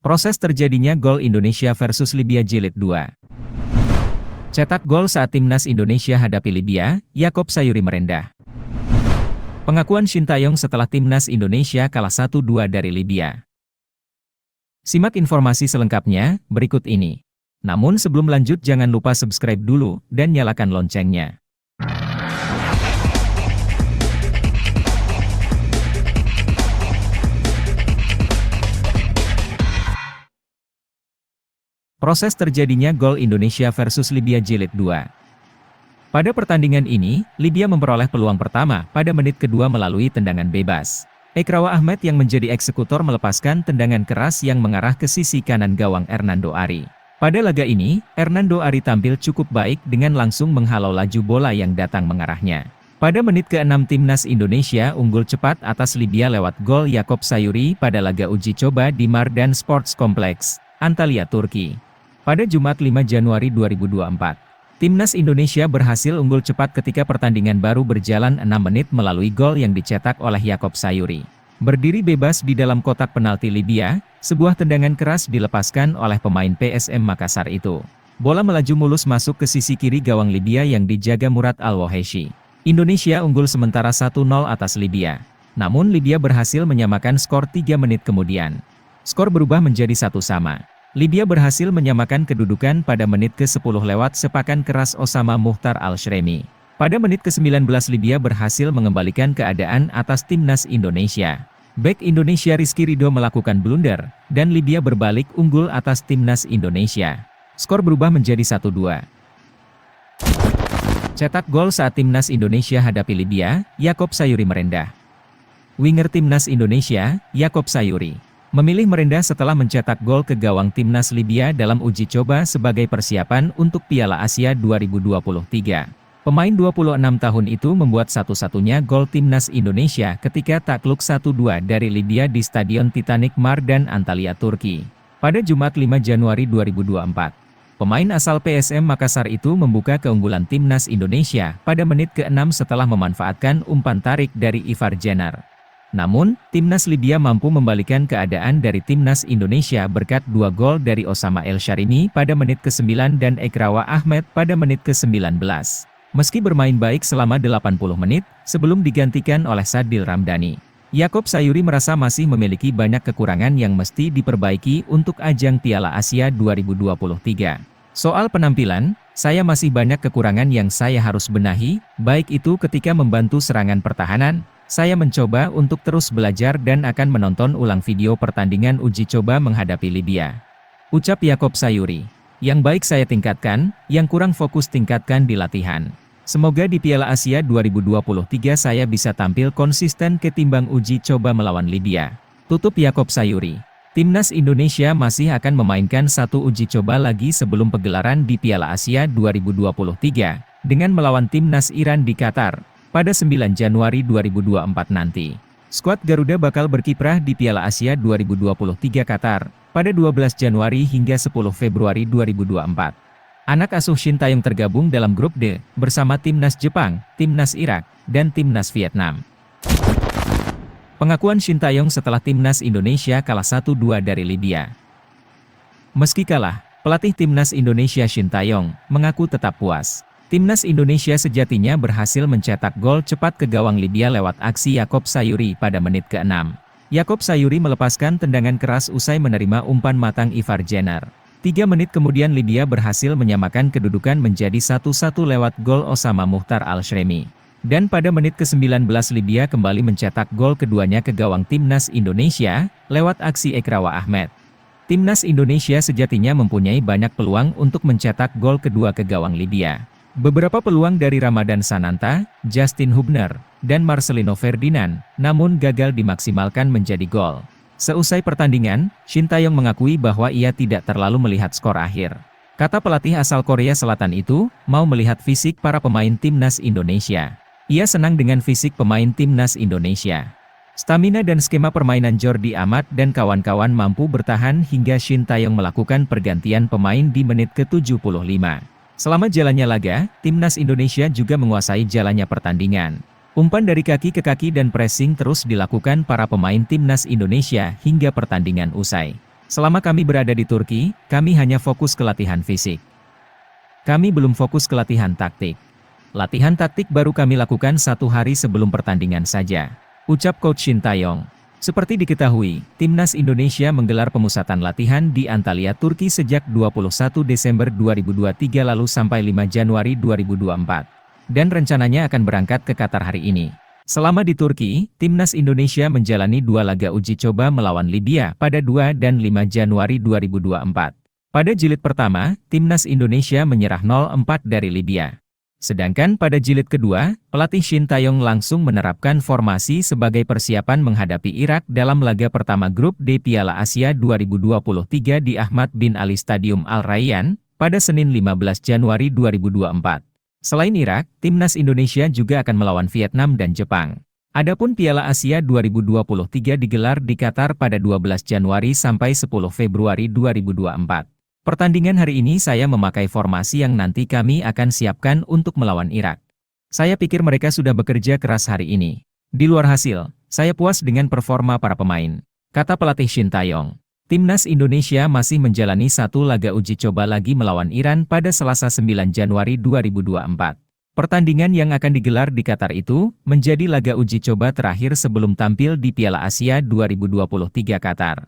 Proses terjadinya gol Indonesia versus Libya Jilid 2. Cetak gol saat timnas Indonesia hadapi Libya, Yaakob Sayuri merendah. Pengakuan Shin Tae-yong setelah timnas Indonesia kalah 1-2 dari Libya. Simak informasi selengkapnya berikut ini. Namun sebelum lanjut jangan lupa subscribe dulu dan nyalakan loncengnya. Proses terjadinya gol Indonesia versus Libya Jilid 2. Pada pertandingan ini, Libya memperoleh peluang pertama pada menit kedua melalui tendangan bebas. Ekrawa Ahmed yang menjadi eksekutor melepaskan tendangan keras yang mengarah ke sisi kanan gawang Hernando Ari. Pada laga ini, Hernando Ari tampil cukup baik dengan langsung menghalau laju bola yang datang mengarahnya. Pada menit ke-6 timnas Indonesia unggul cepat atas Libya lewat gol Yaakob Sayuri pada laga uji coba di Mardan Sports Complex, Antalya, Turki. Pada Jumat 5 Januari 2024, timnas Indonesia berhasil unggul cepat ketika pertandingan baru berjalan 6 menit melalui gol yang dicetak oleh Yaakob Sayuri. Berdiri bebas di dalam kotak penalti Libya, sebuah tendangan keras dilepaskan oleh pemain PSM Makassar itu. Bola melaju mulus masuk ke sisi kiri gawang Libya yang dijaga Murad Al-Waheshi. Indonesia unggul sementara 1-0 atas Libya. Namun Libya berhasil menyamakan skor 3 menit kemudian. Skor berubah menjadi 1-1. Libya berhasil menyamakan kedudukan pada menit ke-10 lewat sepakan keras Osama Mukhtar Al-Shremi. Pada menit ke-19 Libya berhasil mengembalikan keadaan atas timnas Indonesia. Bek Indonesia Rizky Ridho melakukan blunder, dan Libya berbalik unggul atas timnas Indonesia. Skor berubah menjadi 1-2. Cetak gol saat timnas Indonesia hadapi Libya, Yaakob Sayuri merendah. Winger timnas Indonesia, Yaakob Sayuri, memilih merendah setelah mencetak gol ke gawang timnas Libya dalam uji coba sebagai persiapan untuk Piala Asia 2023. Pemain 26 tahun itu membuat satu-satunya gol timnas Indonesia ketika takluk 1-2 dari Libya di Stadion Titanic Mardan Antalya, Turki. Pada Jumat 5 Januari 2024, pemain asal PSM Makassar itu membuka keunggulan timnas Indonesia pada menit ke-6 setelah memanfaatkan umpan tarik dari Ivar Jenner. Namun, timnas Libya mampu membalikan keadaan dari timnas Indonesia berkat 2 gol dari Osama El Sharimi pada menit ke-9 dan Ekrawa Ahmed pada menit ke-19. Meski bermain baik selama 80 menit, sebelum digantikan oleh Sadil Ramdhani, Yaakob Sayuri merasa masih memiliki banyak kekurangan yang mesti diperbaiki untuk ajang Piala Asia 2023. Soal penampilan, saya masih banyak kekurangan yang saya harus benahi, baik itu ketika membantu serangan pertahanan. Saya mencoba untuk terus belajar dan akan menonton ulang video pertandingan uji coba menghadapi Libya, ucap Yaakob Sayuri. Yang baik saya tingkatkan, yang kurang fokus tingkatkan di latihan. Semoga di Piala Asia 2023 saya bisa tampil konsisten ketimbang uji coba melawan Libya, tutup Yaakob Sayuri. Timnas Indonesia masih akan memainkan satu uji coba lagi sebelum pegelaran di Piala Asia 2023, dengan melawan timnas Iran di Qatar pada 9 Januari 2024 nanti. Skuad Garuda bakal berkiprah di Piala Asia 2023 Qatar, pada 12 Januari hingga 10 Februari 2024. Anak asuh Shin Tae-yong tergabung dalam grup D, bersama timnas Jepang, timnas Irak, dan timnas Vietnam. Pengakuan Shin Tae-yong setelah timnas Indonesia kalah 1-2 dari Libya. Meski kalah, pelatih timnas Indonesia Shin Tae-yong mengaku tetap puas. Timnas Indonesia sejatinya berhasil mencetak gol cepat ke gawang Libya lewat aksi Yaakob Sayuri pada menit ke-6. Yaakob Sayuri melepaskan tendangan keras usai menerima umpan matang Ivar Jenner. 3 menit kemudian Libya berhasil menyamakan kedudukan menjadi 1-1 lewat gol Osama Mukhtar Al-Shremi. Dan pada menit ke-19 Libya kembali mencetak gol keduanya ke gawang timnas Indonesia, lewat aksi Ekrawa Ahmed. Timnas Indonesia sejatinya mempunyai banyak peluang untuk mencetak gol kedua ke gawang Libya. Beberapa peluang dari Ramadan Sananta, Justin Hubner, dan Marcelino Ferdinand, namun gagal dimaksimalkan menjadi gol. Seusai pertandingan, Shin Tae-yong mengakui bahwa ia tidak terlalu melihat skor akhir. Kata pelatih asal Korea Selatan itu, mau melihat fisik para pemain timnas Indonesia. Ia senang dengan fisik pemain timnas Indonesia. Stamina dan skema permainan Jordi Amat dan kawan-kawan mampu bertahan hingga Shin Tae-yong melakukan pergantian pemain di menit ke-75. Selama jalannya laga, timnas Indonesia juga menguasai jalannya pertandingan. Umpan dari kaki ke kaki dan pressing terus dilakukan para pemain timnas Indonesia hingga pertandingan usai. Selama kami berada di Turki, kami hanya fokus ke latihan fisik. Kami belum fokus ke latihan taktik. Latihan taktik baru kami lakukan 1 hari sebelum pertandingan saja, ucap Coach Shin Taeyong. Seperti diketahui, Timnas Indonesia menggelar pemusatan latihan di Antalya, Turki sejak 21 Desember 2023 lalu sampai 5 Januari 2024. Dan rencananya akan berangkat ke Qatar hari ini. Selama di Turki, Timnas Indonesia menjalani 2 laga uji coba melawan Libya pada 2 dan 5 Januari 2024. Pada jilid pertama, Timnas Indonesia menyerah 0-4 dari Libya. Sedangkan pada jilid kedua, pelatih Shin Taeyong langsung menerapkan formasi sebagai persiapan menghadapi Irak dalam laga pertama grup D Piala Asia 2023 di Ahmad bin Ali Stadium Al Rayyan pada Senin 15 Januari 2024. Selain Irak, Timnas Indonesia juga akan melawan Vietnam dan Jepang. Adapun Piala Asia 2023 digelar di Qatar pada 12 Januari sampai 10 Februari 2024. Pertandingan hari ini saya memakai formasi yang nanti kami akan siapkan untuk melawan Irak. Saya pikir mereka sudah bekerja keras hari ini. Di luar hasil, saya puas dengan performa para pemain, kata pelatih Shin Taeyong. Timnas Indonesia masih menjalani 1 laga uji coba lagi melawan Iran pada Selasa 9 Januari 2024. Pertandingan yang akan digelar di Qatar itu menjadi laga uji coba terakhir sebelum tampil di Piala Asia 2023 Qatar.